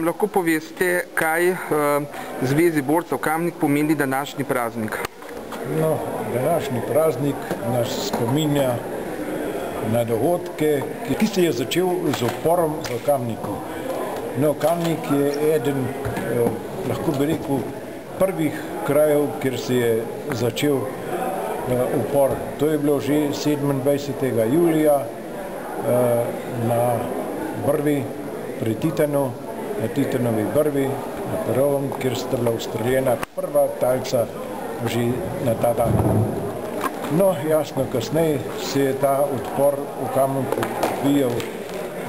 nam lahko poveste, kaj Zvezi borcev Kamnik pomeni današnji praznik? No, današnji praznik nas spominja na dogodke, ki se je začel z uporom v Kamniku. No, Kamnik je eden, lahko bi rekel, prvih krajev, kjer se je začel upor. To je bilo že 27. julija na Brvi pri Titanu, na Titanovi Brvi, na Perovem, kjer sta bila ustreljena prva talca že na ta dan. No, jasno, kasneje se je ta odpor v Kamniku odvijal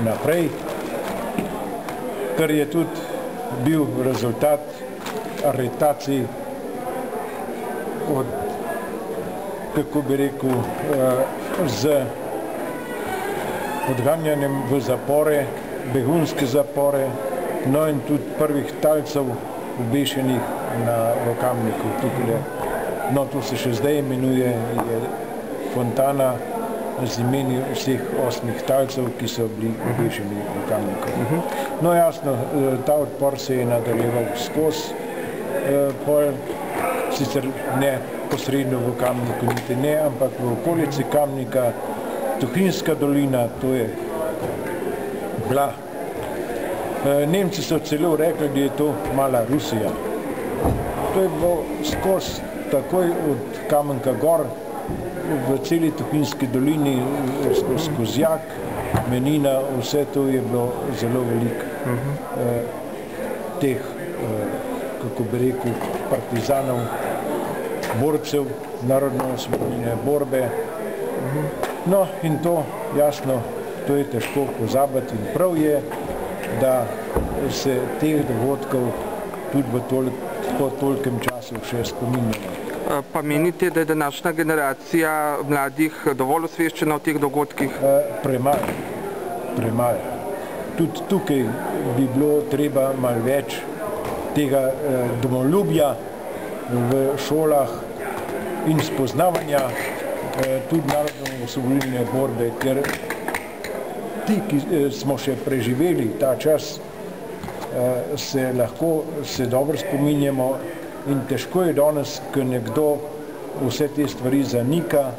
naprej, kar je tudi bil rezultat aretacij od, kako bi rekel, z odganjanjem v zapore, begunske zapore, no in tudi prvih talcev obešenih v Kamniku. No, to se še zdaj imenuje, je fontana z imeni vseh 8 talcev, ki so bili obešeni v Kamniku. No, jasno, ta odpor se je nadaljeval skozi, sicer ne posredno v Kamniku, niti ne, ampak v okolici Kamnika, Tuhinjska dolina, to je bila. Nemci so celo rekli, da je to mala Rusija. To je bilo skozi, takoj od Kamenka gor, v celi Tuhinjski dolini, skozi Kozjak, Menina, vse to je bilo zelo veliko teh, kako bi rekel, partizanov, borcev, narodno-osvobodilne borbe. No, in to, jasno, to je težko pozabiti in prav je, da se teh dogodkov tudi po tolikem času še spominjamo. Pa menite, da je današnja generacija mladih dovolj osveščena o teh dogodkih? Premalo. Tudi tukaj bi bilo treba malo več tega domoljubja v šolah in spoznavanja tudi narodno-osvobodilne borbe, ker ti, ki smo še preživeli ta čas, se lahko dobro spominjamo in težko je danes, ko nekdo vse te stvari zanika.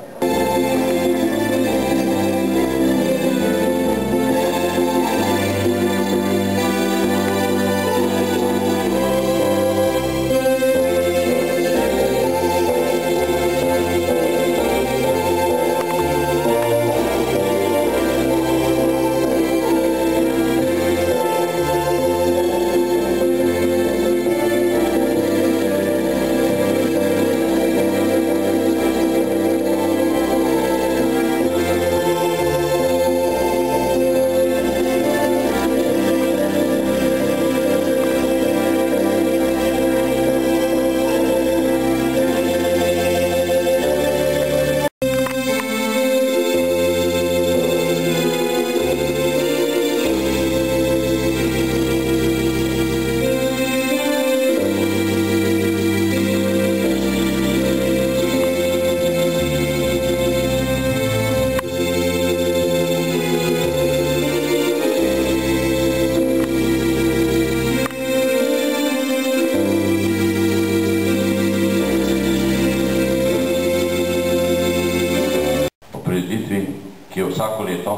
Ki je vsako leto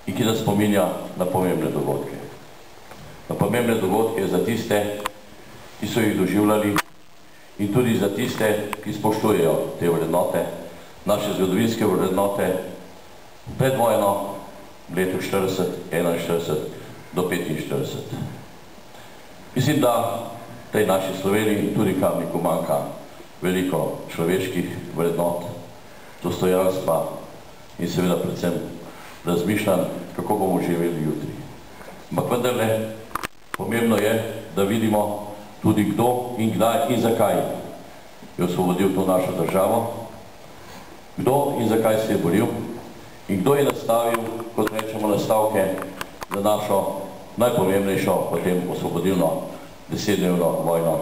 in ki nas spominja na pomembne dogodke. Na pomembne dogodke za tiste, ki so jih doživljali in tudi za tiste, ki spoštujejo te vrednote, naše zgodovinske vrednote, pred vojno v letu 40, 41 do 45. Mislim, da tej naši Sloveniji in tudi Kamniku manjka veliko človeških vrednot, dostojanstva in seveda predvsem razmišljam, kako bomo živeli jutri. Ampak vendarle, pomembno je, da vidimo tudi kdo in kdaj in zakaj je osvobodil to našo državo, kdo in zakaj se je boril in kdo je nastavil, kot rečemo, nastavke za našo najpomembnejšo potem osvobodilno 10-dnevno vojno,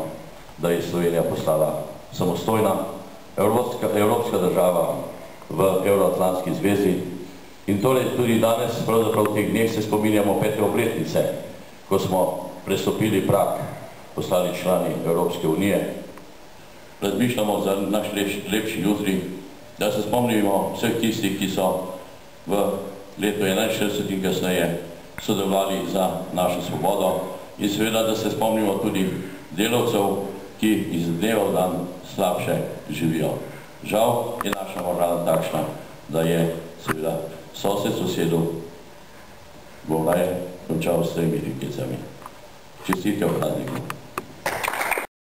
da je Slovenija postala samostojna evropska država v Evroatlantski zvezi. In torej tudi danes, pravzaprav v teh dneh, se spominjamo 5. obletnice, ko smo prestopili prag, postali člani Evropske unije. Razmišljamo za naš lepši jutri, da se spomnimo vseh tistih, ki so v letu 41 in kasneje sodelovali za našo svobodo in seveda, da se spomnimo tudi delavcev, ki iz dneva v dan slabše živijo. Žal je naša morala takšna, da je seveda sosed sosedu bo raje končal s temi rikicami. Čestitke v prazniku.